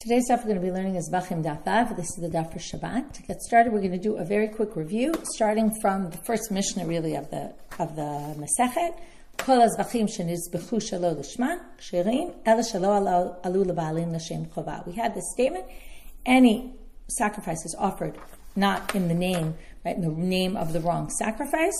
Today's daf we're going to be learning is Zevachim daf Vav. This is the daf for Shabbat. To get started, we're going to do a very quick review, starting from the first Mishnah, really, of the Masechet. Kol Zevachim shenizbechu shelo lishma ksherim ela shelo alu lebalin l'shem chova. We had this statement: any sacrifices offered not in the name, right, in the name of the wrong sacrifice,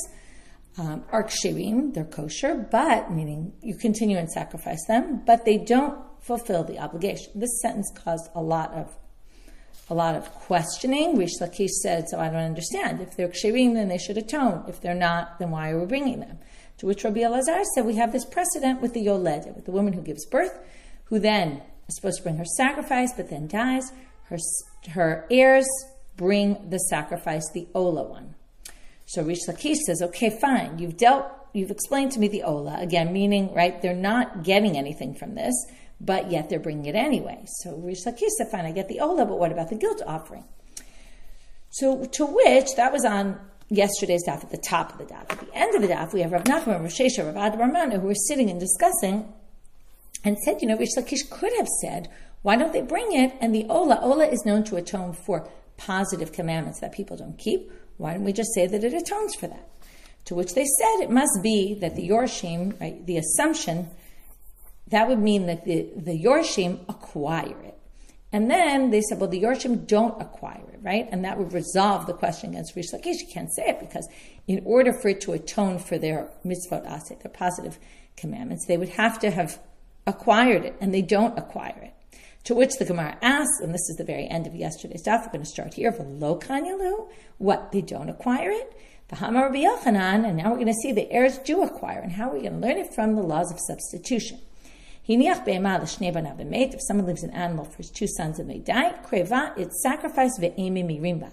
are ksherim, they're kosher, but meaning you continue and sacrifice them, but they don't fulfill the obligation. This sentence caused a lot of questioning. Reish Lakish said, so I don't understand. If they're ksherim, then they should atone. If they're not, then why are we bringing them? To which Rabbi Elazar said, we have this precedent with the yoled, with the woman who gives birth, who then is supposed to bring her sacrifice, but then dies. Her heirs bring the sacrifice, the ola one. So Reish Lakish says, okay, fine. You've explained to me the ola, again, meaning, right, they're not getting anything from this, but yet they're bringing it anyway. So Reish Lakish said, fine, I get the ola, but what about the guilt offering? So to which, that was on yesterday's daf, at the top of the daf. At the end of the daf, we have Rav Nachman, Rav Shesha, Rav Adar, who were sitting and discussing, and said, Reish Lakish could have said, why don't they bring it? And the ola is known to atone for positive commandments that people don't keep. Why don't we just say that it atones for that? To which they said it must be that the Yorshim, right, the assumption, that would mean that the Yorshim acquire it. And then they said, well, the Yorshim don't acquire it, right? And that would resolve the question against Reish Lakish. You can't say it because in order for it to atone for their mitzvot aseh, their positive commandments, they would have to have acquired it, and they don't acquire it. To which the Gemara asks, and this is the very end of yesterday's daf, we're going to start here, v'lo kanyalu, what, they don't acquire it? V'hamar Rabbi Yochanan, and now we're going to see the heirs do acquire, and how are we going to learn it? From the laws of substitution. If someone leaves an animal for his two sons and they die, kreva, it's sacrifice ve'emi mirimba.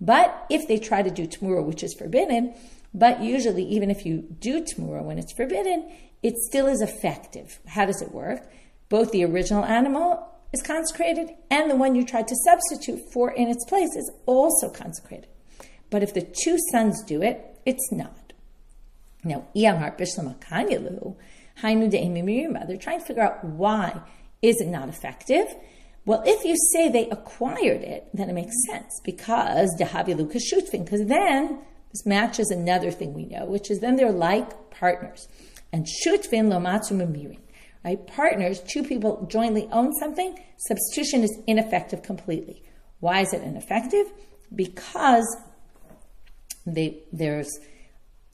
But if they try to do t'mura, which is forbidden, but usually even if you do t'mura when it's forbidden, it still is effective. How does it work? Both the original animal is consecrated and the one you tried to substitute for in its place is also consecrated. But if the two sons do it, it's not. Now, they're trying to figure out why is it not effective. Well, if you say they acquired it, then it makes sense because then this matches another thing we know, which is then they're like partners. And shutvin lo matzu memirin. Right? Partners, two people jointly own something, substitution is ineffective completely. Why is it ineffective? Because there's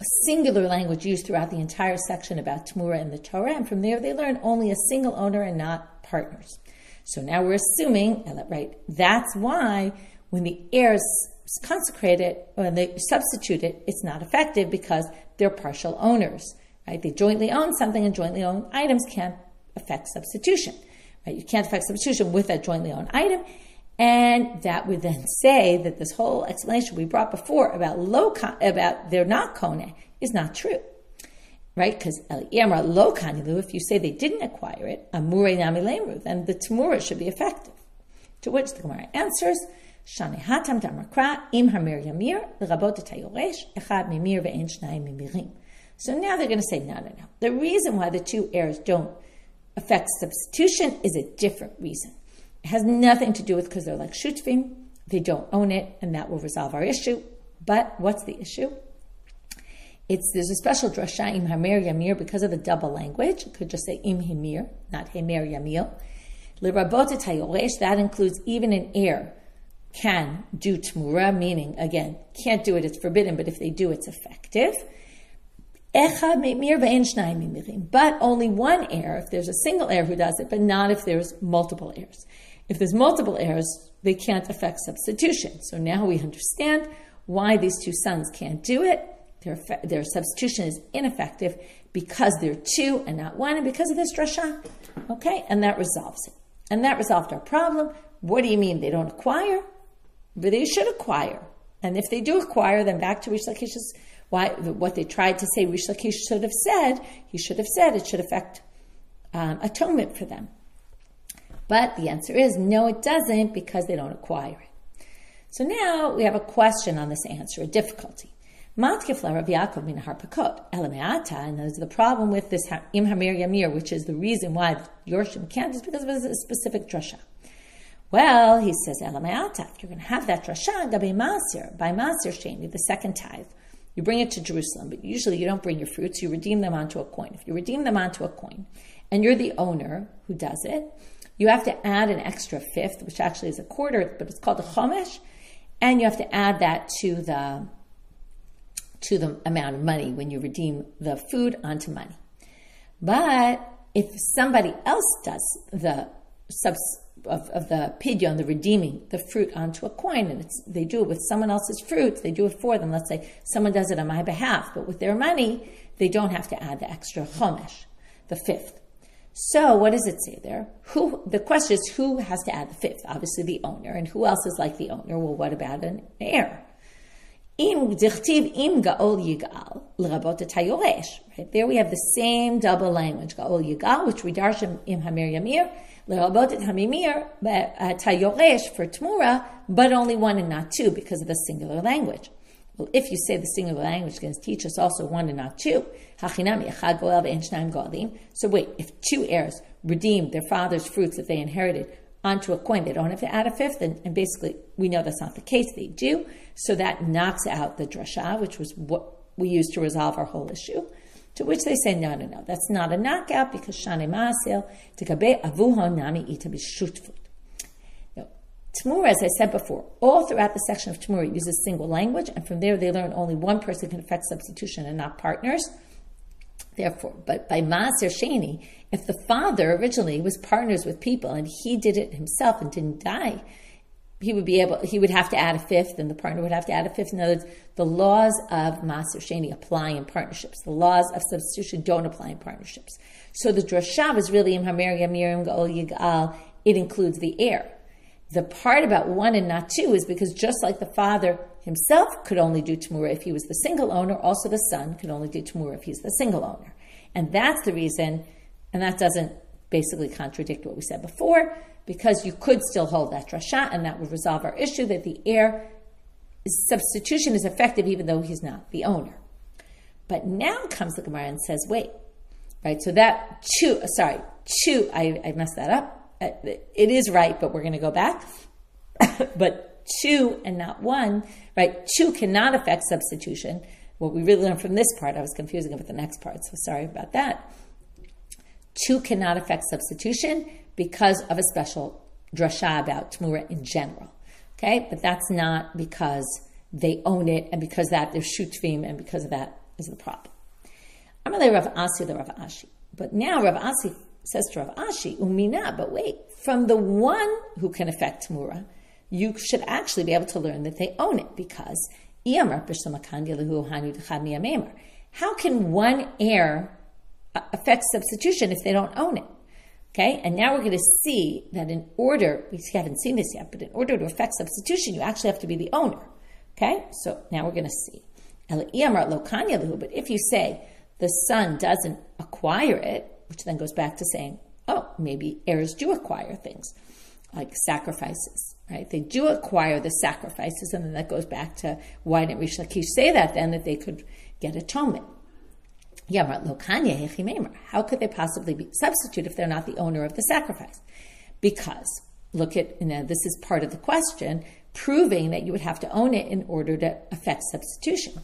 a singular language used throughout the entire section about T'mura in the Torah, and from there they learn only a single owner and not partners. So now we're assuming, right, that's why when the heirs consecrate it, when they substitute it, it's not effective because they're partial owners. Right? They jointly own something, and jointly owned items can't affect substitution. Right? You can't affect substitution with that jointly owned item, and that would then say that this whole explanation we brought before about they're not kone is not true. Right? Because if you say they didn't acquire it, amure nami lemru, then the t'mura should be effective. To which the Gemara answers, Shane hatam damakra im hamir yamir l'rabot etayoresh echad mimir ve'en shnayim mimirim. So now they're going to say, no. The reason why the two heirs don't affect substitution is a different reason. It has nothing to do with because they're like shutvim, they don't own it, and that will resolve our issue. But what's the issue? There's a special drasha im hamer yamir because of the double language. It could just say im himir, not hemer yamir. L'rabot etayoresh, that includes even an heir can do t'mura, meaning, again, can't do it, it's forbidden, but if they do, it's effective. But only one heir, if there's a single heir who does it, but not if there's multiple heirs. If there's multiple heirs, they can't affect substitution. So now we understand why these two sons can't do it. Their substitution is ineffective because they're two and not one, and because of this drasha. Okay, and that resolves it. And that resolved our problem. What do you mean they don't acquire? But they should acquire. And if they do acquire, then back to Reish Lakish's what they tried to say Reish Lakish should have said, he should have said it should affect atonement for them. But the answer is no, it doesn't, because they don't acquire it. So now we have a question on this answer, a difficulty. Matkifla Rav Yaakov min harpakot elameata, and there's the problem with this im hamir yamir, which is the reason why the Yorshim can't, is because of a specific drasha. Well, he says, Elamayataf, you're going to have that drasha by Masir Sheni, the second tithe. You bring it to Jerusalem, but usually you don't bring your fruits, you redeem them onto a coin. If you redeem them onto a coin, and you're the owner who does it, you have to add an extra fifth, which actually is a quarter, but it's called a chomesh, and you have to add that to the amount of money when you redeem the food onto money. But if somebody else does the of the pidyon, the redeeming the fruit onto a coin, and they do it with someone else's fruit, they do it for them. Let's say someone does it on my behalf, but with their money, they don't have to add the extra chomesh, the fifth. So what does it say there? The question is, who has to add the fifth? Obviously the owner. And who else is like the owner? Well, what about an heir? Right? There we have the same double language, Ga'ol Yigal, which we darshim im Hamir Yamir, L'rabot et Hamimir, Tayoresh for Tmura, but only one and not two because of the singular language. Well, if you say the singular language can teach us also one and not two, so wait, if two heirs redeem their father's fruits that they inherited onto a coin, they don't have to add a fifth, and basically we know that's not the case, they do, so that knocks out the drasha, which was what we used to resolve our whole issue, to which they say, no, that's not a knockout because shane ma'asil tikabe avuho nami ita b'shutfut. Tmura, as I said before, all throughout the section of Tmura uses single language, and from there they learn only one person can effect substitution and not partners. Therefore, but by Maaser Sheni, if the father originally was partners with people and he did it himself and didn't die, he would have to add a fifth, and the partner would have to add a fifth. In other words, the laws of Maaser Sheni apply in partnerships. The laws of substitution don't apply in partnerships. So the drasha is really im hamer yamirim ga'ol yigal. It includes the heir. The part about one and not two is because just like the father himself could only do Tmura if he was the single owner, also the son could only do Tmura if he's the single owner. And that's the reason, and that doesn't basically contradict what we said before, because you could still hold that drasha, and that would resolve our issue that the heir substitution is effective even though he's not the owner. But now comes the Gemara and says, wait, right, so that two, I messed that up. It is right, but we're going to go back. But two and not one, right? Two cannot affect substitution. What we really learned from this part, I was confusing it with the next part, so sorry about that. Two cannot affect substitution because of a special drasha about Tmura in general. Okay? But that's not because they own it and because that they're shutvim and because of that is the problem. I'm going to Rav Ashi the Rav Ashi. But now Rav Ashi says to Rav Ashi, umina, but wait, from the one who can affect Tmura, you should actually be able to learn that they own it because how can one heir affect substitution if they don't own it? Okay, and now we're going to see that in order, we haven't seen this yet, but in order to affect substitution, you actually have to be the owner. Okay, so now we're going to see. But if you say the son doesn't acquire it, which then goes back to saying, oh, maybe heirs do acquire things like sacrifices, right? They do acquire the sacrifices, and then that goes back to why didn't Reish Lakish say that then, that they could get atonement? How could they possibly be substitute if they're not the owner of the sacrifice? Because, look at, this is part of the question, proving that you would have to own it in order to affect substitution.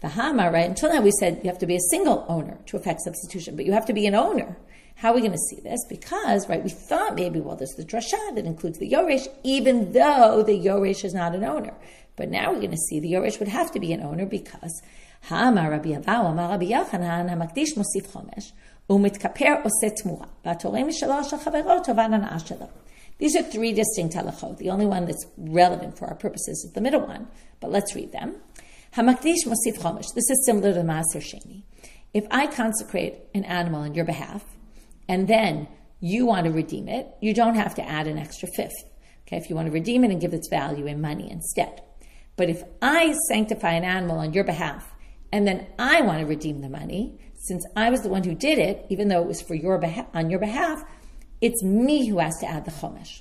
The Hama, right? Until now we said you have to be a single owner to affect substitution, but you have to be an owner. How are we going to see this? Because, right, we thought maybe, well, there's the drasha that includes the yoresh, even though the yoresh is not an owner. But now we're going to see the yoresh would have to be an owner because Hama Rabbi Elazar Amar Rabbi Yochanan Hamakdish Mosif Chomesh Umitkaper Oseh Tmura Batorei Mishalo Shel Chavero Tovan Hana'ah Shelo. These are three distinct halachot. The only one that's relevant for our purposes is the middle one, but let's read them. Hamakdish Mosif Chomesh. This is similar to Maaser Sheni. If I consecrate an animal on your behalf, and then you want to redeem it, you don't have to add an extra fifth. Okay, if you want to redeem it and give its value in money instead. But if I sanctify an animal on your behalf, and then I want to redeem the money, since I was the one who did it, even though it was for your on your behalf, it's me who has to add the chomesh.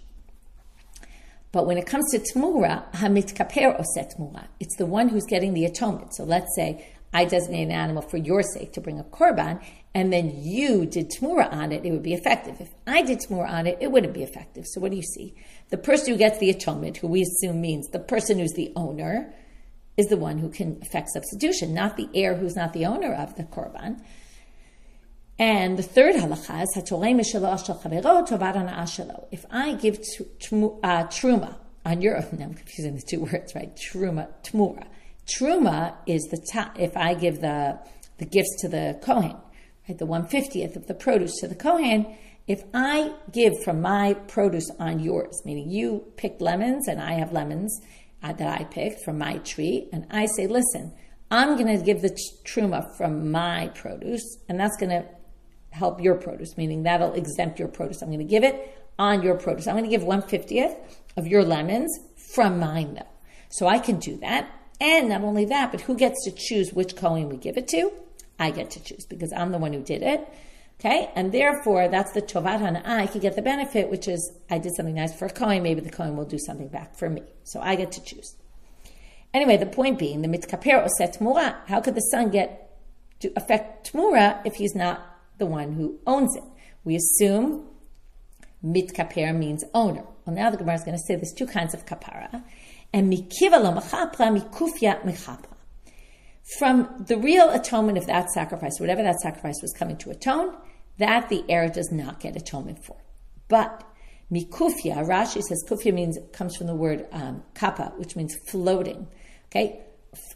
But when it comes to tmura, hamitkaper oseh tmura, it's the one who's getting the atonement. So let's say I designate an animal for your sake to bring a korban, and then you did tmura on it, it would be effective. If I did tmura on it, it wouldn't be effective. So what do you see? The person who gets the atonement, who we assume means the person who's the owner, is the one who can effect substitution, not the heir who's not the owner of the korban. And the third halacha is if I give truma on your own, I'm confusing the two words, right? Truma, tmura. Truma is if I give the gifts to the Kohen, right? The 1/50th of the produce to the Kohen. If I give from my produce on yours, meaning you picked lemons and I have lemons that I picked from my tree, and I say, listen, I'm going to give the truma from my produce, and that's going to help your produce, meaning that'll exempt your produce. I'm going to give it on your produce. I'm going to give 1/50th of your lemons from mine, though. So I can do that. And not only that, but who gets to choose which Kohen we give it to? I get to choose because I'm the one who did it. Okay? And therefore, that's the Tovat Hana'ah. I could get the benefit, which is I did something nice for a Kohen. Maybe the Kohen will do something back for me. So I get to choose. Anyway, the point being, the mitkaper oset tmura. How could the son get to affect tmura if he's not the one who owns it? We assume mitkaper means owner. Well, now the Gemara is going to say there's two kinds of kapara. And mikiva lo mechapra, mikufya mechapra. From the real atonement of that sacrifice, whatever that sacrifice was coming to atone, that the heir does not get atonement for. But mikufya, Rashi says kufya comes from the word kappa, which means floating. Okay,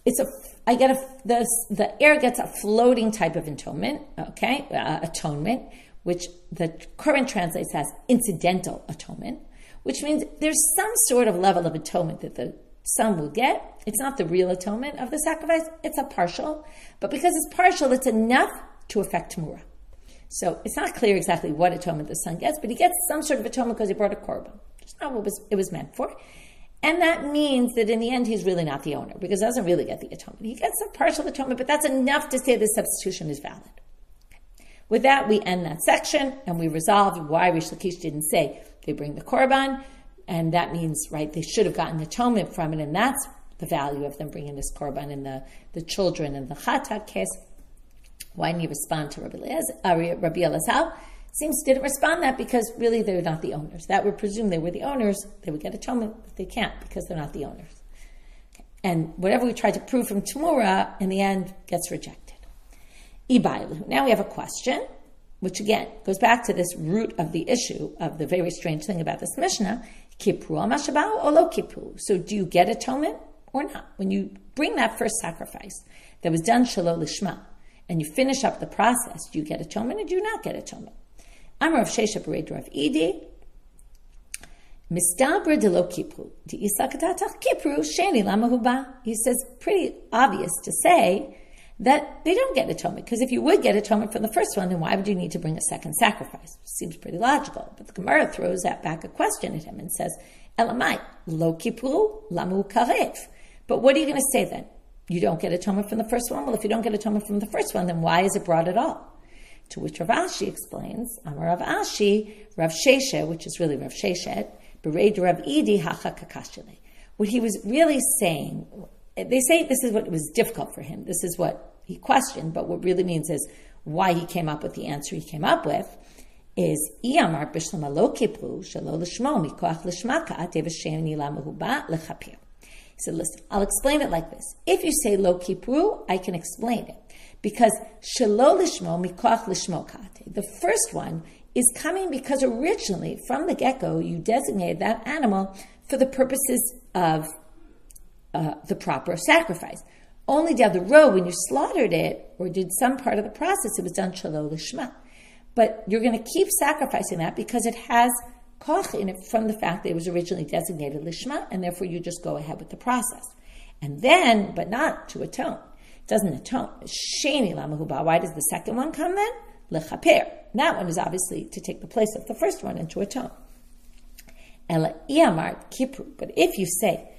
the heir gets a floating type of atonement. Okay, atonement, which the current translates as incidental atonement, which means there's some sort of level of atonement that the son will get. It's not the real atonement of the sacrifice, it's a partial. But because it's partial, it's enough to affect Tamura. So it's not clear exactly what atonement the son gets, but he gets some sort of atonement because he brought a korban. It's not what it was meant for. And that means that in the end, he's really not the owner because he doesn't really get the atonement. He gets a partial atonement, but that's enough to say the substitution is valid. With that, we end that section and we resolve why Reish Lakish didn't say they bring the korban, and that means, right, they should have gotten atonement from it, and that's the value of them bringing this korban in the children in the chatat case. Why didn't he respond to Rabbi Elazar? Seems didn't respond that because really they're not the owners. That would presume they were the owners, they would get atonement, but they can't because they're not the owners. Okay. And whatever we try to prove from Tamura, in the end, gets rejected. Now we have a question, which again goes back to this root of the issue of the very strange thing about this Mishnah, Kipru al-Mashabah or lo Kipru. So do you get atonement or not? When you bring that first sacrifice that was done shelo lishma, and you finish up the process, do you get atonement or do you not get atonement? Amar Rav Shesha b'rei Rav Idi, Mistabra de lo Kipru, di isakatatach Kipru sheni lama huba. He says, pretty obvious to say that they don't get atonement, because if you would get atonement from the first one, then why would you need to bring a second sacrifice? Seems pretty logical. But the Gemara throws that back a question at him and says, Elamai, lo Kipru lamu karev. But what are you going to say then? You don't get atonement from the first one? Well, if you don't get atonement from the first one, then why is it brought at all? To which Rav Ashi explains, Amar Rav Ashi, Rav Shesha, which is really Rav Sheshet, Bereid Rav Idi hacha kakashile. What he was really saying, they say this is what was difficult for him. This is what he questioned, but what really means is why he came up with the answer he came up with is Iyamar b'shlama lo kipru shelo lishmo mikoach lishmaka atevasheni lamahuba lechapir. He said, listen, I'll explain it like this. If you say lo kipru, I can explain it. Because shelo lishmo mikoach lishmo kate. The first one is coming because originally, from the get-go, you designated that animal for the purposes of the proper sacrifice. Only down the road, when you slaughtered it or did some part of the process, it was done shelo lishma. But you're going to keep sacrificing that because it has koch in it from the fact that it was originally designated lishma, and therefore you just go ahead with the process. And then, but not to atone. It doesn't atone. Sheni lamahuba. Why does the second one come then? Lechaper. That one is obviously to take the place of the first one and to atone. Ela iamar kipru. But if you say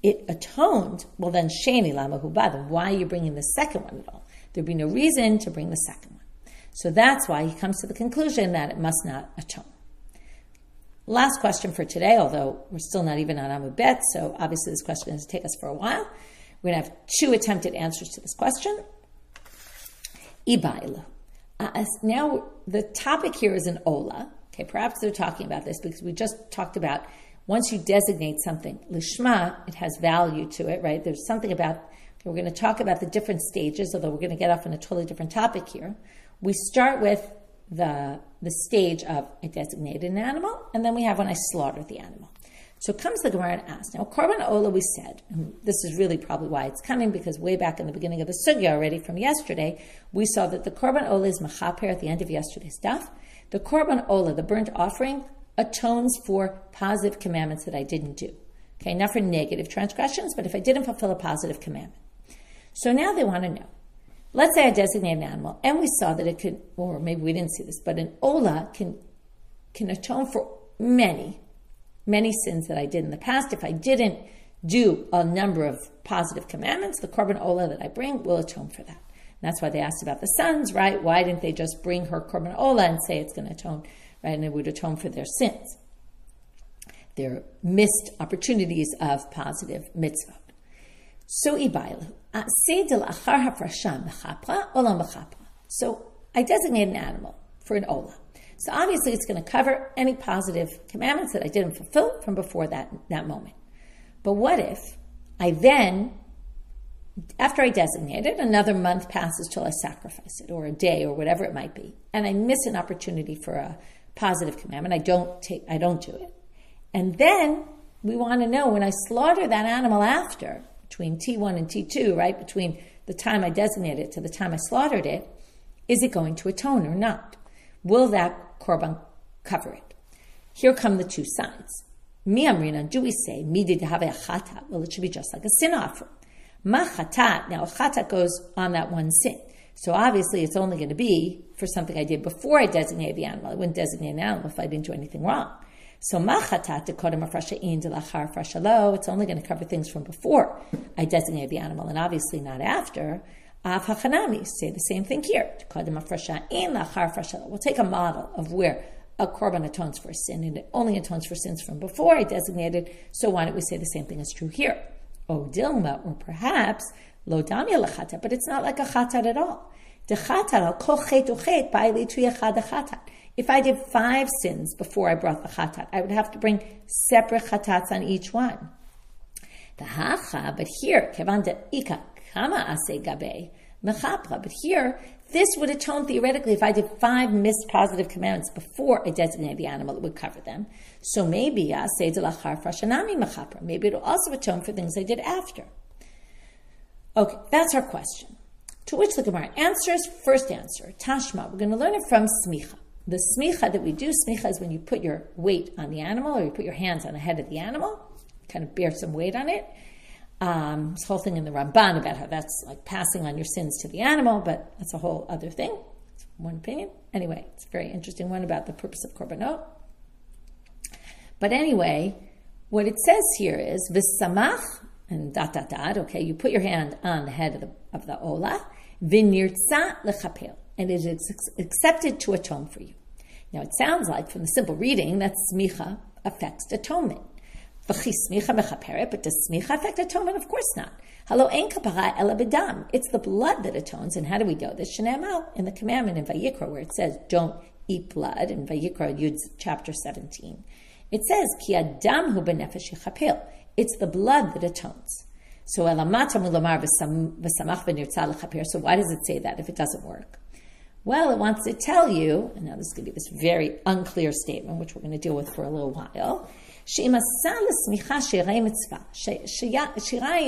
it atoned, well then sheni lamahuba. Then why are you bringing the second one at all? There'd be no reason to bring the second one. So that's why he comes to the conclusion that it must not atone. Last question for today, although we're still not even on Amud Bet, so obviously this question is going to take us for a while. We're going to have two attempted answers to this question. Ibailu. Now, the topic here is an ola. Okay, perhaps they're talking about this because we just talked about once you designate something, lishma, it has value to it, right? There's something about, we're going to talk about the different stages, although we're going to get off on a totally different topic here. We start with the stage of I designated an animal, and then we have when I slaughtered the animal. So comes the Gemara and asks, now Korban Ola we said, and this is really probably why it's coming, because way back in the beginning of the sugya already from yesterday, we saw that the Korban Ola is mechaper at the end of yesterday's daf. The Korban Ola, the burnt offering, atones for positive commandments that I didn't do. Okay, not for negative transgressions, but if I didn't fulfill a positive commandment. So now they want to know. Let's say I designate an animal, and we saw that it could, or maybe we didn't see this, but an Ola can atone for many sins that I did in the past. If I didn't do a number of positive commandments, the Korban Ola that I bring will atone for that. And that's why they asked about the sons, right? Why didn't they just bring her Korban Ola and say it's going to atone, right? And it would atone for their sins, their missed opportunities of positive mitzvah. So ibailu. So I designate an animal for an Ola. So obviously it's going to cover any positive commandments that I didn't fulfill from before that moment. But what if I then, after I designate it, another month passes till I sacrifice it, or a day, or whatever it might be, and I miss an opportunity for a positive commandment, I don't do it. And then we want to know when I slaughter that animal after, between T1 and T2, right, between the time I designated it to the time I slaughtered it, is it going to atone or not? Will that korban cover it? Here come the two sides. Mi amrina, do we say, mi did have a chatat? Well, it should be just like a sin offering. Ma chatat, now a chatat goes on that one sin. So obviously it's only going to be for something I did before I designated the animal. I wouldn't designate an animal if I didn't do anything wrong. So ma chatat de kodem afrasha'in de lachar afrashalo, it's only going to cover things from before I designated the animal, and obviously not after. Av hachanami, say the same thing here. Kodem afrasha'in lachar afrashalo. We'll take a model of where a korban atones for a sin, and it only atones for sins from before I designated, so why don't we say the same thing is true here? O dilma, or perhaps, lo damya lachata, but it's not like a chatat at all. De chatat al kol chet uchet ba'ili tu yachad chatat. If I did 5 sins before I brought the chatat, I would have to bring separate chatats on each one. The hacha, but here, kevan de ika kama ase gabe mechapra, but here, this would atone theoretically if I did 5 missed positive commandments before I designated the animal, it would cover them. So maybe ase de lachar frashanami mechapra. Maybe it'll also atone for things I did after. Okay, that's our question. To which the Gemara answers, first answer, Tashma, we're going to learn it from smicha. The smicha that we do, smicha is when you put your weight on the animal, or you put your hands on the head of the animal, kind of bear some weight on it. This whole thing in the Ramban about how that's like passing on your sins to the animal, but that's a whole other thing. It's one opinion. Anyway, it's a very interesting one about the purpose of korbanot. But anyway, what it says here is, v'samach, and ... okay, you put your hand on the head of the ola, v'nirtza lechapel, and it is accepted to atone for you. Now, it sounds like, from the simple reading, that smicha affects atonement. V'chi smicha mechaperet, but does smicha affect atonement? Of course not. Halo ein kapara ela b'dam. It's the blood that atones. And how do we know this? Shene'emal, in the commandment in Vayikra, where it says, don't eat blood, in Vayikra, Yud, chapter 17. It says, ki adam hu b'nefesh yichapel. It's the blood that atones. So elamata mulamar v'samach v'nirtza lechaper. So why does it say that if it doesn't work? Well, it wants to tell you, and now this is going to be this very unclear statement, which we're going to deal with for a little while. Shiraim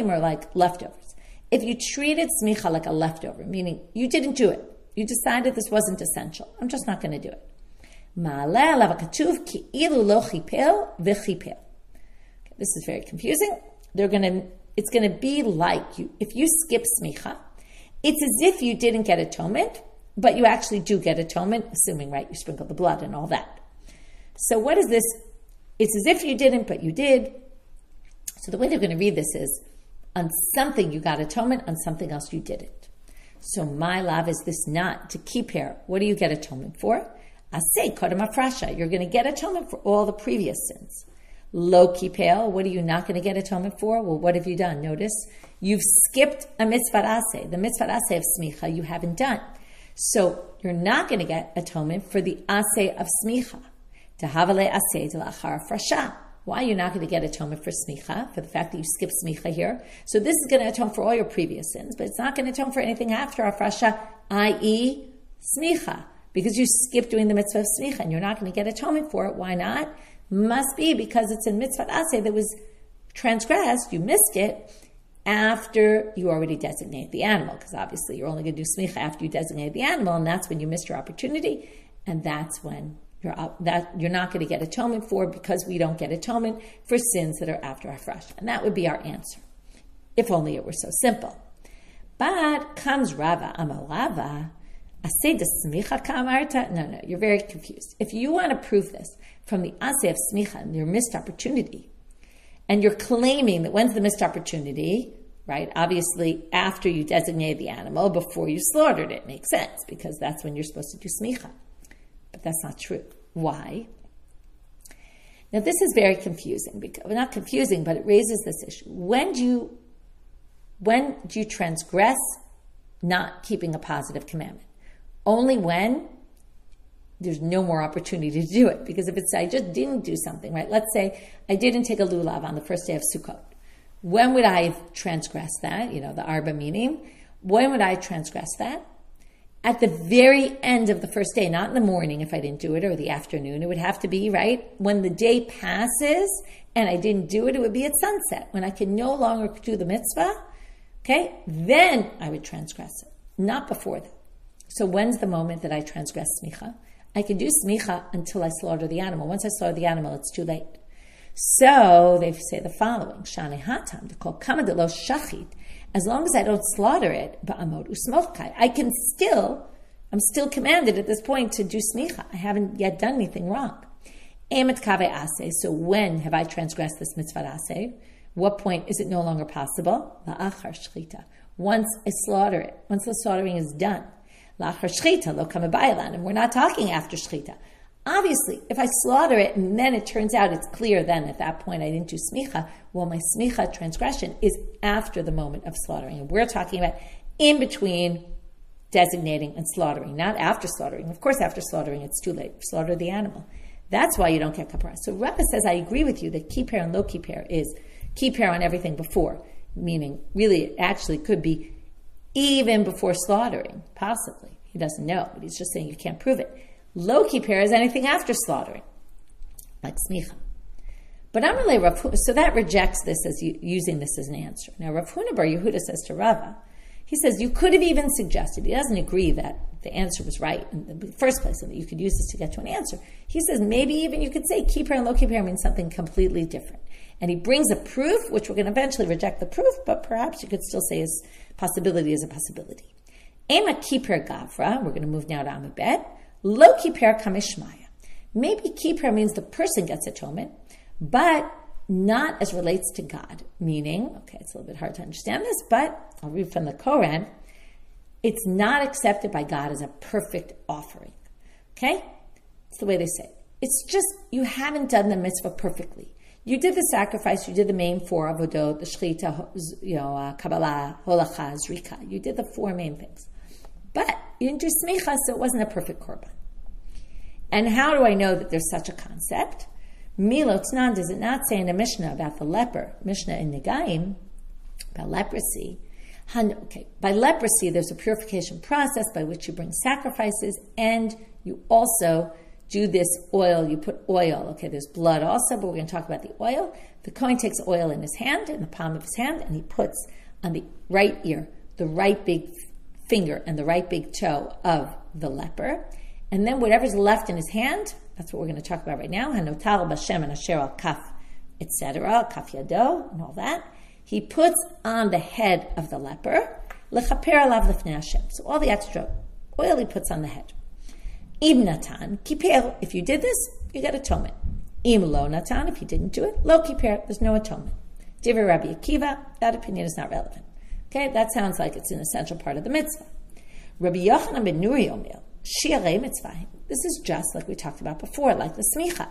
are like leftovers. If you treated smicha like a leftover, meaning you didn't do it, you decided this wasn't essential, I'm just not going to do it. This is very confusing. It's going to be like you. If you skip smicha, it's as if you didn't get atonement, but you actually do get atonement, assuming, right, you sprinkle the blood and all that. So what is this? It's as if you didn't, but you did. So the way they're going to read this is, on something you got atonement, on something else you didn't. So my love, is this not to keep here? What do you get atonement for? Asay kodem afrasha. You're going to get atonement for all the previous sins. Lo kipel, what are you not going to get atonement for? Well, what have you done? Notice, you've skipped a mitzvah aseh. The mitzvah aseh of smicha you haven't done. So you're not going to get atonement for the aseh of smicha. Tahavale aseh delachar frasha. Why are you not going to get atonement for smicha, for the fact that you skipped smicha here? So this is going to atone for all your previous sins, but it's not going to atone for anything after afrasha, i.e. smicha, because you skipped doing the mitzvah of smicha, and you're not going to get atonement for it. Why not? Must be because it's in mitzvah aseh that was transgressed, you missed it, after you already designated the animal, because obviously you're only going to do smicha after you designated the animal, and that's when you missed your opportunity, and that's when you're not going to get atonement for, because we don't get atonement for sins that are after Hafresh. And that would be our answer, if only it were so simple. But comes Rava Amalava, Aseh de Smicha Kamarta. No, you're very confused. If you want to prove this from the Aseh of Smicha and your missed opportunity, and you're claiming that when's the missed opportunity, right? Obviously, after you designated the animal, before you slaughtered it, makes sense, because that's when you're supposed to do smicha. But that's not true. Why? Now, this is very confusing. Well, not confusing, but it raises this issue. When do you transgress not keeping a positive commandment? Only when there's no more opportunity to do it. Because if it's, I just didn't do something, right? Let's say I didn't take a lulav on the first day of Sukkot. When would I transgress that? The arba meaning. When would I transgress that? At the very end of the first day, not in the morning if I didn't do it, or the afternoon. It would have to be, right? When the day passes and I didn't do it, it would be at sunset. When I can no longer do the mitzvah, okay, then I would transgress it. Not before that. So when's the moment that I transgress smicha? I can do smicha until I slaughter the animal. Once I slaughter the animal, it's too late. So they say the following: Shane hatam to call kamadelo shachit. As long as I don't slaughter it, ba'amod usmochkai, I'm still commanded at this point to do smicha. I haven't yet done anything wrong. Emet kave aseh. So when have I transgressed this mitzvah aseh? What point is it no longer possible? La'achar shchita. Once I slaughter it, once the slaughtering is done. La'achar shchita lo kamabaylan. And we're not talking after shchita. Obviously, if I slaughter it and then it turns out it's clear then at that point I didn't do smicha, well, my smicha transgression is after the moment of slaughtering. And we're talking about in between designating and slaughtering, not after slaughtering. Of course, after slaughtering, it's too late. Slaughter the animal. That's why you don't get kapara. So Rabbi says, I agree with you that kippur and lo kippur is kippur on everything before, meaning really it actually could be even before slaughtering, possibly. He doesn't know, but he's just saying you can't prove it. Lo kippur is anything after slaughtering, like smicha. But Amalei Rav Huna, so that rejects this as using this as an answer. Now Rav Huna bar Yehuda says to Rava, he says you could have even suggested, he doesn't agree that the answer was right in the first place and that you could use this to get to an answer. He says maybe even you could say kippur and lo kippur means something completely different. And he brings a proof, which we're going to eventually reject the proof, but perhaps you could still say his possibility is a possibility. Ema kippur gavra, we're going to move now to Amabed. Lo kippur kamishmaya. Maybe kippur means the person gets atonement, but not as relates to God. Meaning, okay, it's a little bit hard to understand this, but I'll read from the Koran. It's not accepted by God as a perfect offering. Okay? It's the way they say it. It's just, you haven't done the mitzvah perfectly. You did the sacrifice, you did the main four, avodot, the shechita, kabbalah, holacha, zrika. You did the four main things. But you didn't do smicha, so it wasn't a perfect korban. And how do I know that there's such a concept? Milotnan, does it not say in the Mishnah about the leper, Mishnah in Negaim, about leprosy? Okay, by leprosy, there's a purification process by which you bring sacrifices, and you also do this oil, you put oil. Okay, there's blood also, but we're going to talk about the oil. The Kohen takes oil in his hand, in the palm of his hand, and he puts on the right ear, the right big finger and the right big toe of the leper. And then whatever's left in his hand, that's what we're going to talk about right now, hanotal b'shem and asher al kaf, etc., kaf yado, and all that. He puts on the head of the leper, lechaper alav lefnei Hashem. So all the extra oil he puts on the head. Im natan kippur. If you did this, you get atonement. Im lo natan. If you didn't do it, lo kippur. There's no atonement. Divrei Rabbi Akiva. That opinion is not relevant. Okay, that sounds like it's an essential part of the mitzvah. Rabbi Yochanan ben Nuri Omer, shi'arei mitzvahim. This is just like we talked about before, like the smicha.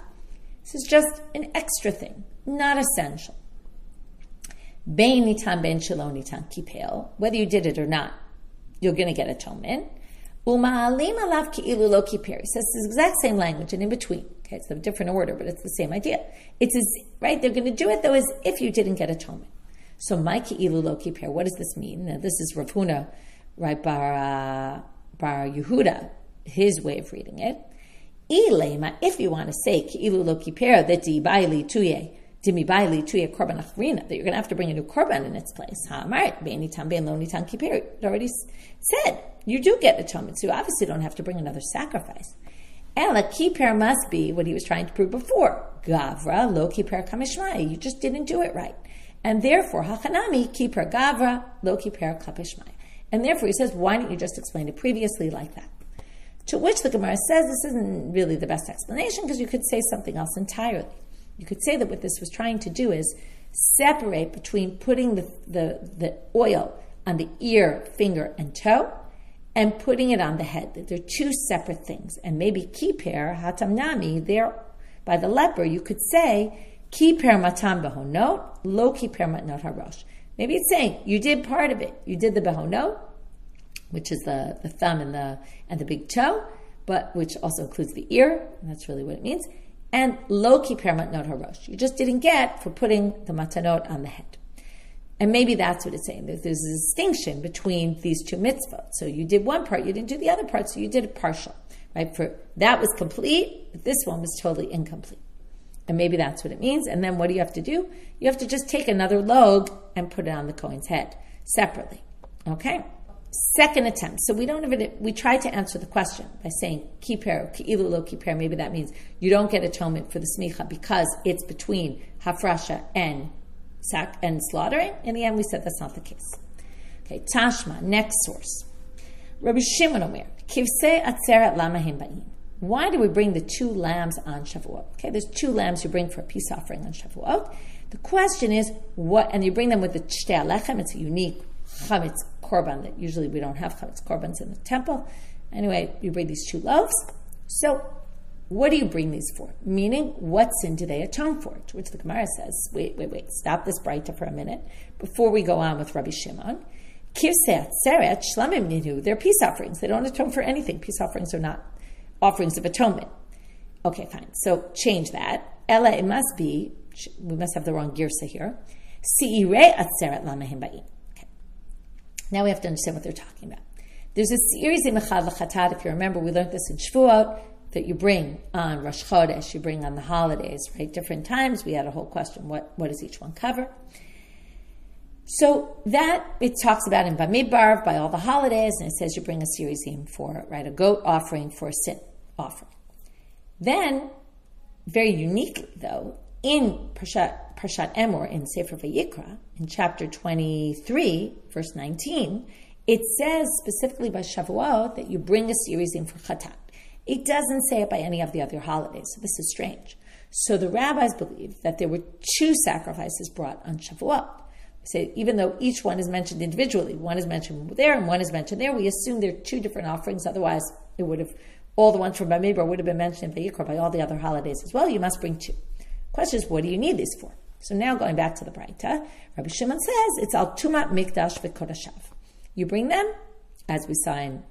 This is just an extra thing, not essential. Bein nitan ben shelo nitan kippur. Whether you did it or not, you're going to get atonement. Uma'alim alav ki'ilu lo kiper. He says it's the exact same language and in between. Okay, it's a different order, but it's the same idea. It's right. They're going to do it though as if you didn't get atonement. So my ki'ilu lo kiper. What does this mean? Now, this is Rav Huna, right? Bar Yehuda, his way of reading it. Ilema, if you want to say ki'ilu lo kiper that di'bayli tuye. That you're going to have to bring a new korban in its place. It already said you do get atonement, so you obviously don't have to bring another sacrifice. Ela kiper must be what he was trying to prove before. Gavra lo kiper kamishmai. You just didn't do it right, and therefore hachanami kiper gavra lo kiper kamishmai. And therefore he says, why don't you just explain it previously like that? To which the Gemara says this isn't really the best explanation because you could say something else entirely. You could say that what this was trying to do is separate between putting the oil on the ear, finger, and toe and putting it on the head. That they're two separate things. And maybe kiper, hatamnami, there by the leper, you could say kiper matam behonot, lo kiper matnot harosh. Maybe it's saying you did part of it. You did the behonot, which is the thumb and the big toe, but which also includes the ear. And that's really what it means. And lo kiper matnot harosh. You just didn't get for putting the matanot on the head. And maybe that's what it's saying. There's a distinction between these two mitzvot. So you did one part, you didn't do the other part, so you did it partial. Right? For that was complete, but this one was totally incomplete. And maybe that's what it means. And then what do you have to do? You have to just take another log and put it on the Kohen's head separately. Okay? Second attempt. So we tried to answer the question by saying kiper, ki'ilu lo kiper. Maybe that means you don't get atonement for the smicha because it's between hafrasha and slaughtering. In the end, we said that's not the case. Okay, Tashma, next source. Rabbi Shimon Omer, kivsei atzeret lamahim ba'im. Why do we bring the two lambs on Shavuot? Okay, there's two lambs you bring for a peace offering on Shavuot. The question is, what, and you bring them with the shtei alechem, it's a unique chametz korban that usually we don't have chametz korbans in the temple. Anyway, you bring these two loaves. So, what do you bring these for? Meaning, what sin do they atone for? To which the Gemara says, wait, stop this breita for a minute before we go on with Rabbi Shimon. They're peace offerings. They don't atone for anything. Peace offerings are not offerings of atonement. Okay, fine. So change that. Ella, it must be, we must have the wrong girsa here. Okay. Now we have to understand what they're talking about. There's a series in Mechad L'Chatat, if you remember, we learned this in Shavuot, that you bring on Rosh Chodesh, you bring on the holidays, right? Different times. We had a whole question, what does each one cover? So that it talks about in Bamidbar by all the holidays, and it says you bring a serizim for, right, a goat offering for a sin offering. Then, very uniquely though, in Parshat Emor in Sefer Vayikra, in chapter 23, verse 19, it says specifically by Shavuot that you bring a serizim for Chatat. It doesn't say it by any of the other holidays, so this is strange. So the rabbis believe that there were two sacrifices brought on Shavuot. Say, even though each one is mentioned individually, one is mentioned there and one is mentioned there, we assume there are two different offerings, otherwise it would have, all the ones from Bamidbar would have been mentioned in Vayikra by all the other holidays as well. You must bring two. Question is, what do you need these for? So now going back to the Braita, Rabbi Shimon says, it's al tumat mikdash v'kodashav. You bring them, as we saw in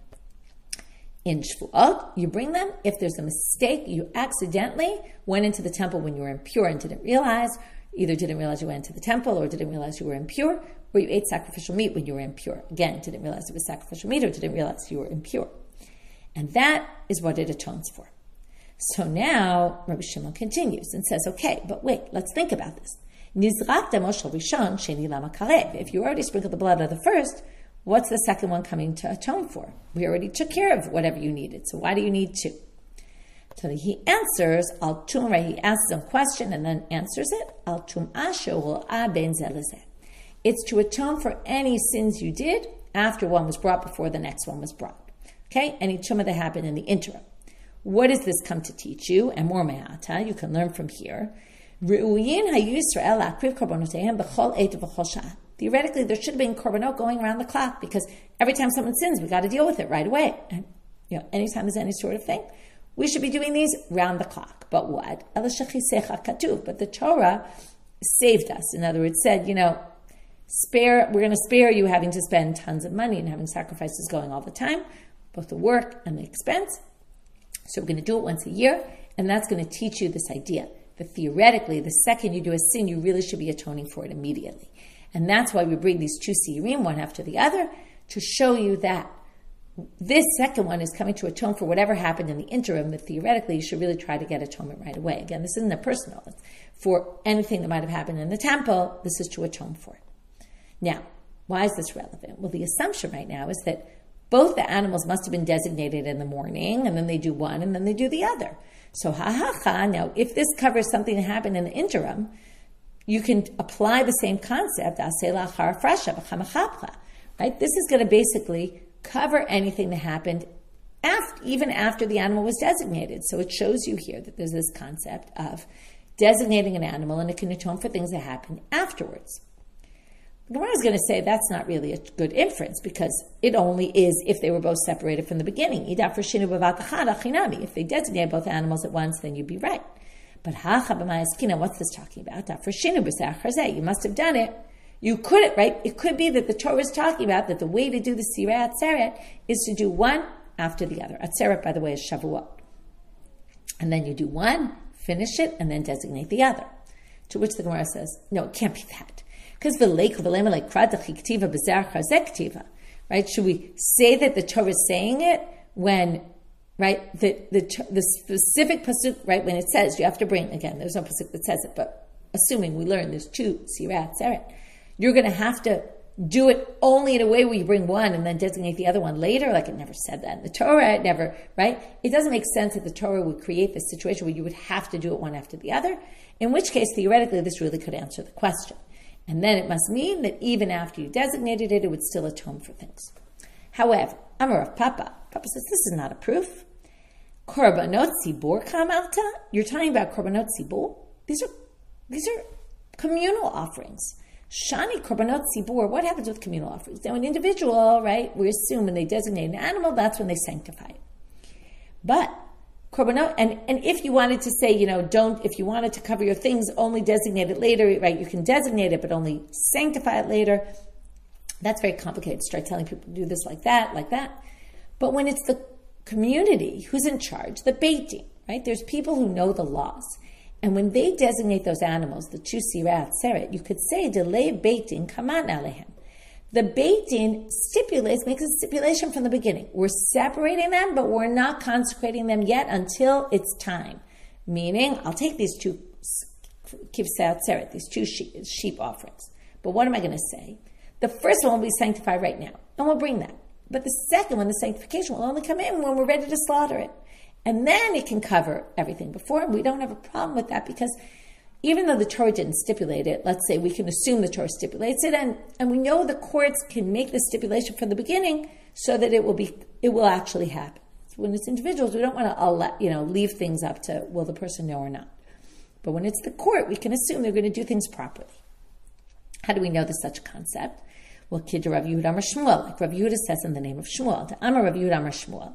Shavuot, you bring them if there's a mistake, you accidentally went into the temple when you were impure and didn't realize, either didn't realize you went into the temple or didn't realize you were impure, or you ate sacrificial meat when you were impure. Again, didn't realize it was sacrificial meat or didn't realize you were impure. And that is what it atones for. So now Rabbi Shimon continues and says, okay, but wait, let's think about this. If you already sprinkled the blood of the first, what's the second one coming to atone for? We already took care of whatever you needed, so why do you need two? So he answers, he asks a question and then answers it. It's to atone for any sins you did after one was brought before the next one was brought. Okay? Any tumah that happened in the interim. What does this come to teach you? And more me'ata, you can learn from here. Theoretically, there should have been korbanot going around the clock because every time someone sins, we got to deal with it right away. And anytime there's any sort of thing, we should be doing these round the clock. But what? But the Torah saved us. In other words, said, we're going to spare you having to spend tons of money and having sacrifices going all the time. both the work and the expense. So we're going to do it once a year, and that's going to teach you this idea that theoretically, the second you do a sin, you really should be atoning for it immediately. And that's why we bring these two siyurim, one after the other, to show you that this second one is coming to atone for whatever happened in the interim, that theoretically you should really try to get atonement right away. Again, this isn't a personal. It's for anything that might have happened in the temple, this is to atone for it. Now, why is this relevant? Well, the assumption right now is that both the animals must have been designated in the morning, and then they do one, and then they do the other. So, now, if this covers something that happened in the interim, you can apply the same concept, right? This is going to basically cover anything that happened even after the animal was designated. So it shows you here that there's this concept of designating an animal, and it can atone for things that happen afterwards. The Gemara is going to say that's not really a good inference, because it only is if they were both separated from the beginning. If they designate both animals at once, then you'd be right. But what's this talking about? You must have done it. You couldn't, right? It could be that the Torah is talking about that the way to do the Sirah Atzeret is to do one after the other. Atzeret, by the way, is Shavuot. And then you do one, finish it, and then designate the other. To which the Gemara says, no, it can't be that. Because right? Should we say that the Torah is saying it when, right, the specific pasuk, right, when it says you have to bring, again, there's no pasuk that says it, but assuming we learn there's two Sirah Atzeret, you're going to have to do it only in a way where you bring one and then designate the other one later. Like, it never said that in the Torah. It never, right? It doesn't make sense that the Torah would create this situation where you would have to do it one after the other, in which case, theoretically, this really could answer the question. And then it must mean that even after you designated it, it would still atone for things. However, Amar of Papa says, this is not a proof. Korbanot Zibur Kamalta? You're talking about Korbanot Zibur? These are communal offerings. Shani Korbanot Zibur, what happens with communal offerings? Now, an individual, right, we assume when they designate an animal, that's when they sanctify it. But Korbanot, and if you wanted to say, if you wanted to cover your things, only designate it later, right, you can designate it, but only sanctify it later. That's very complicated to start telling people to do this like that. But when it's the community who's in charge, the Beit Din, right, there's people who know the laws. And when they designate those animals, the two Sirah Atzeret, you could say, delay Beit Din kaman alehem. The Beit Din makes a stipulation from the beginning. We're separating them, but we're not consecrating them yet until it's time. Meaning, I'll take these two Kivsei Atzeret, these two sheep offerings. But what am I going to say? The first one will be sanctified right now, and we'll bring that. But the second one, the sanctification, will only come in when we're ready to slaughter it. And then it can cover everything before. And we don't have a problem with that, because even though the Torah didn't stipulate it, let's say we can assume the Torah stipulates it, and we know the courts can make the stipulation from the beginning so that it will actually happen. So when it's individuals, we don't want to leave things up to, will the person know or not. But when it's the court, we can assume they're going to do things properly. How do we know there's such a concept? Well, Kid Rav Yehuda Amar Shmuel, like Rav Yehuda says in the name of Shmuel. To Amar Rav Yehuda Amar Shmuel.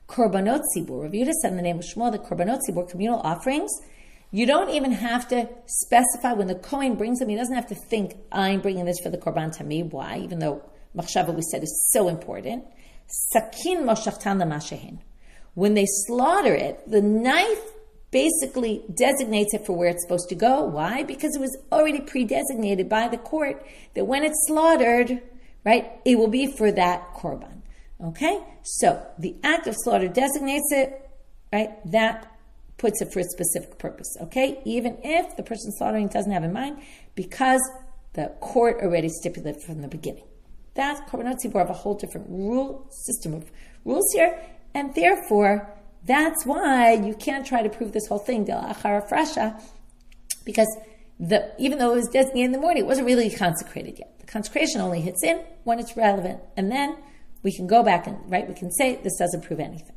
Korbanot Zibur. Rav Yehuda said in the name of Shmuel that Korbanot Zibur, communal offerings, you don't even have to specify when the Kohen brings them. He doesn't have to think, I'm bringing this for the Korban Tamid. Why? Even though Machshava, we said, is so important. Sakin moshachtan l'mashehin. When they slaughter it, the knife basically designates it for where it's supposed to go. Why? Because it was already pre-designated by the court that when it's slaughtered, right, it will be for that Korban. Okay? So the act of slaughter designates it, right? That puts it for a specific purpose. Okay? Even if the person slaughtering doesn't have in mind, because the court already stipulated from the beginning. That's Korbanot Zibur have a whole different system of rules here, and therefore that's why you can't try to prove this whole thing, del achar frasha, because even though it was designated in the morning, it wasn't really consecrated yet. The consecration only hits in when it's relevant, and then we can go back and, right, we can say this doesn't prove anything.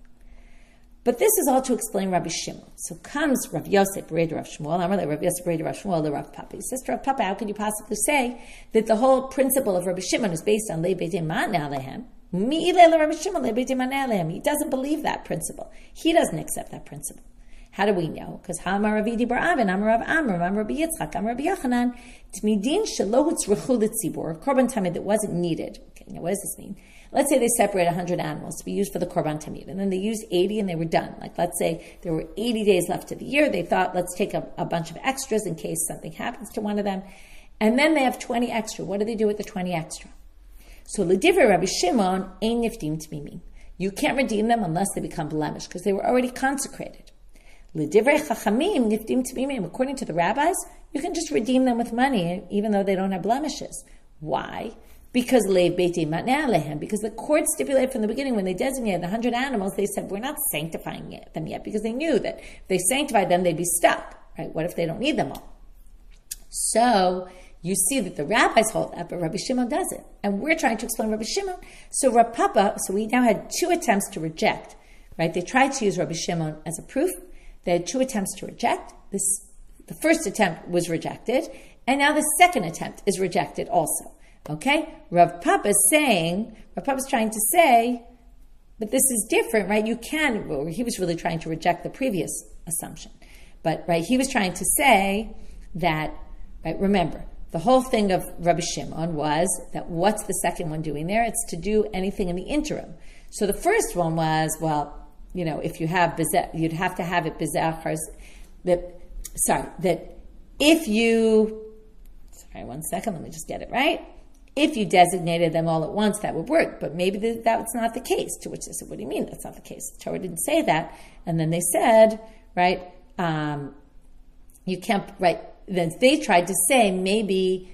But this is all to explain Rabbi Shimon. So comes Rav Yosef, Bereder Rav Shmuel, Rav Yosef, Bereder Rav Shmuel, the Rav Papa. He says to Rav Papa, how could you possibly say that the whole principle of Rabbi Shimon is based on Le Beit Man Alehem? He doesn't believe that principle. He doesn't accept that principle. How do we know? Because Hamar Ravidi Bar Avin, Amar Rav Amram, Amar Rabbi Yitzchak, Amar Rabbi Yochanan, Tmidin Shelo Hutzrechu L'tzibur, Korban Tamid that wasn't needed. Okay, now what does this mean? Let's say they separate 100 animals to be used for the Korban Tamid, and then they used 80 and they were done. Like, let's say there were 80 days left of the year. They thought, let's take a bunch of extras in case something happens to one of them. And then they have 20 extra. What do they do with the 20 extra? So, L'divrei Rabbi Shimon, ein nifdim t'mimim. You can't redeem them unless they become blemished, because they were already consecrated. L'divrei chachamim nifdim t'mimim. According to the rabbis, you can just redeem them with money, even though they don't have blemishes. Why? Because because the court stipulated from the beginning when they designated the 100 animals, they said, we're not sanctifying them yet, because they knew that if they sanctified them, they'd be stuck. Right? What if they don't need them all? So you see that the rabbis hold that, but Rabbi Shimon doesn't. And we're trying to explain Rabbi Shimon. So Rav Papa, so we now had 2 attempts to reject. Right? They tried to use Rabbi Shimon as a proof. They had 2 attempts to reject. The first attempt was rejected, and now the second attempt is rejected also. Okay? Rav Papa's trying to say, but this is different, right? You can, well, he was really trying to reject the previous assumption. But, right, he was trying to say that, right, remember, the whole thing of Rabbi Shimon was that what's the second one doing there? It's to do anything in the interim. So the first one was, well, you know, if you have you'd have to have it bezachars, that if you, sorry, one second, let me just get it right. If you designated them all at once, that would work. But maybe that's not the case. To which they said, what do you mean that's not the case? The Torah didn't say that. And then they said, right, you can't, right, then they tried to say maybe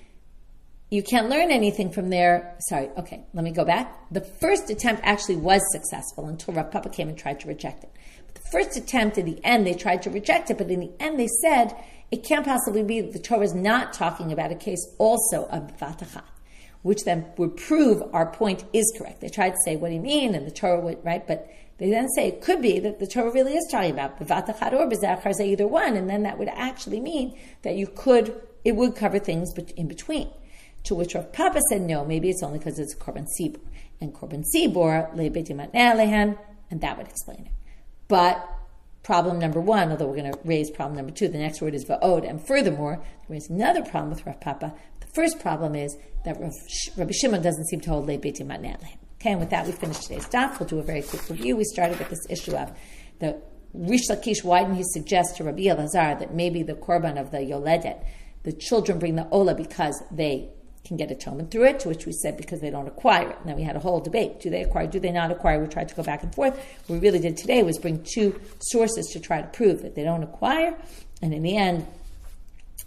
you can't learn anything from there. Sorry, okay, let me go back. The first attempt actually was successful until Rav Papa came and tried to reject it. But the first attempt, in the end, they tried to reject it, but in the end they said, it can't possibly be that the Torah is not talking about a case also of Vatachat, which then would prove our point is correct. They tried to say, what do you mean? And the Torah would, right? But they then say it could be that the Torah really is talking about B'vatachat or B'zachar, either one, and then that would actually mean that it would cover things in between. To which Rav Papa said, no, maybe it's only because it's Korban Sibor. And Korban Sibor, le'beitim atnei, and that would explain it. But problem number 1, although we're going to raise problem number 2, the next word is va'od, and furthermore, there is another problem with Rav Papa. The first problem is that Rabbi Shimon doesn't seem to hold le'beitim atnei. Okay, and with that, we finished today's daf. We'll do a very quick review. We started with this issue of the Reish Lakish. Why didn't he suggest to Rabbi Elazar that maybe the korban of the yoledet, the children bring the ola because they can get atonement through it, to which we said because they don't acquire it. And then we had a whole debate. Do they acquire? Do they not acquire? We tried to go back and forth. What we really did today was bring 2 sources to try to prove that they don't acquire. And in the end,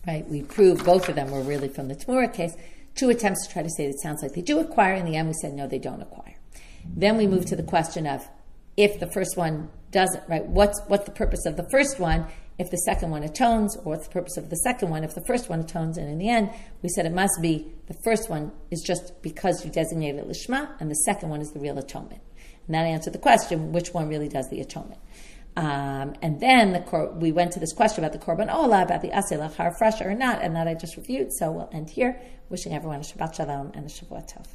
right, we proved both of them were really from the Tamura case. 2 attempts to try to say that it sounds like they do acquire. In the end, we said, no, they don't acquire. Then we moved to the question of if the first one doesn't, right? What's the purpose of the first one if the second one atones, or what's the purpose of the second one if the first one atones? And in the end, we said it must be the first one is just because you designated lishma, and the second one is the real atonement. And that answered the question, which one really does the atonement? And then we went to this question about the korban olah, about the aseh lachar fresh or not, and that I just reviewed. So we'll end here. Wishing everyone a Shabbat Shalom and a Shavua Tov.